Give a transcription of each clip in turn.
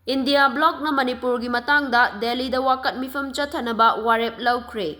India Bloc na Manipur gi matangda Delhi da WAKAT MIPHAM CHATTHANABA WAREP LOUKHRE.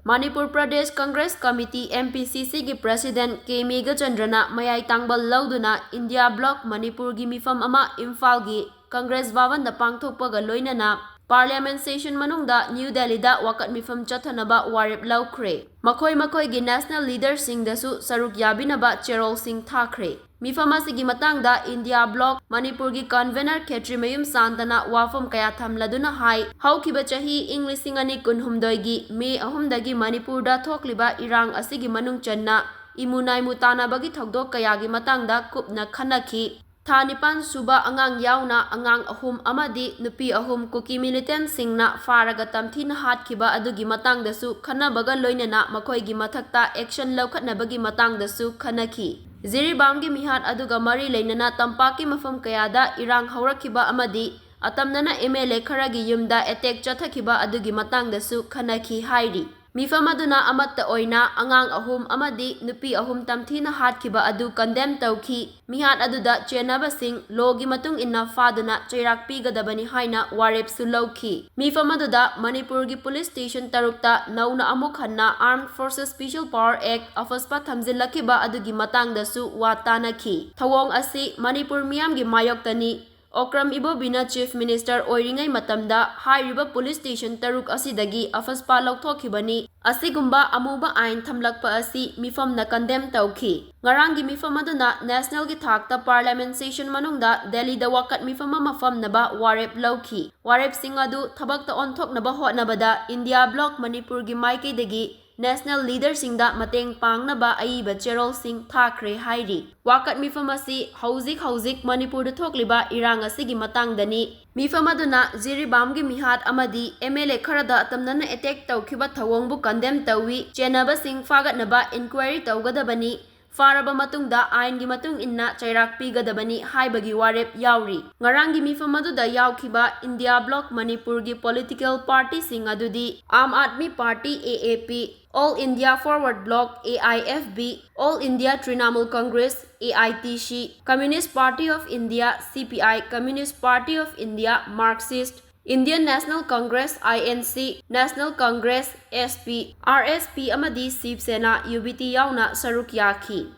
Manipur Pradesh Congress Committee MPCC gi President K. Megachandrana mayai tangbal lauduna India Bloc Manipur gi mifam ama Imphal gi Congress Bhavan da pangthokpaga loinana Parliament Session manungda New Delhi da WAKAT MIPHAM CHATTHANABA WAREP LOUKHRE. Makoi gi national leader sing dasu saruk yabinaba cherol sing thakre. Mifam asigi matangda India Bloc Manipur gi convener Khetri Mayum Santana wafam kaya thamladuna hai haukiba chahi ing lising ani kunhumdoi gi May 3 dagi Manipur da thokliba irang asigi manung channa imunai mutana bagi thokdok kaya gi matangda kupna khanaki. Tha 9 suba angang yauna angang 3 amadi nupi 3 kuki militant singna faraga tamthina hatkiba adugi matangdasu khanabaga loinana makoi gi mathakta action laukhatnabagi matangdasu khanaki. Ziribamgi mihat aduga mari leinana tampaki mafam kayada irang haurakhiba amadi atamnana MLA kharagi yumda attack chathakiba adugi matangdasu khanaki hairi. Mifam aduna amatta oina angang 3 amadi nupi 3 tamthina hatkiba adu condemn tauki mihat aduda chenaba sing logi matung inna faduna chairak pigadabani haina warep sulauki. Mifam aduda Manipur gi police station tarukta nauna amuk hanna Armed Forces Special Power Act afaspa thamjillakiba adugi matangdasu watanaki. Thawong asi Manipur miyam gi mayoktani Okram Ibobina Chief Minister oiringai matamda hairiba police station taruk asidagi afaspa laukthokibani asigumba amuba ain thamlakpa asi mifam na condemn tauki. Ngarangi mifam aduna national gi thakta parliament session manungda Delhi da WAKAT MIPHAM mafam naba warep lauki. Warep sing adu thabakta onthok naba hotnabada India Bloc Manipur gi maikaidagi national leader singda mateng pangnaba aiba cherol sing thakre hairi. WAKAT MIPHAM asi hauzik Manipur da thokliba irang asigi matangdani. Mifam aduna Ziribamgi mihat amadi MLA kharada atamnana attack taukiba thawongbu condemn tawi chenaba sing fagatnaba inquiry taugadabani. Faraba matungda ain gi matung inna chairak pigadabani haibagi warep yauri. Ngarangi mifam aduda yaukhiba India Bloc Manipur gi political party sing adudi Aam Aadmi Party AAP, All India Forward Bloc AIFB, All India Trinamool Congress AITC, Communist Party of India CPI, Communist Party of India Marxist, Indian National Congress INC, National Congress SP, RSP amadi Shiv Sena UBT yauna saruk yaki.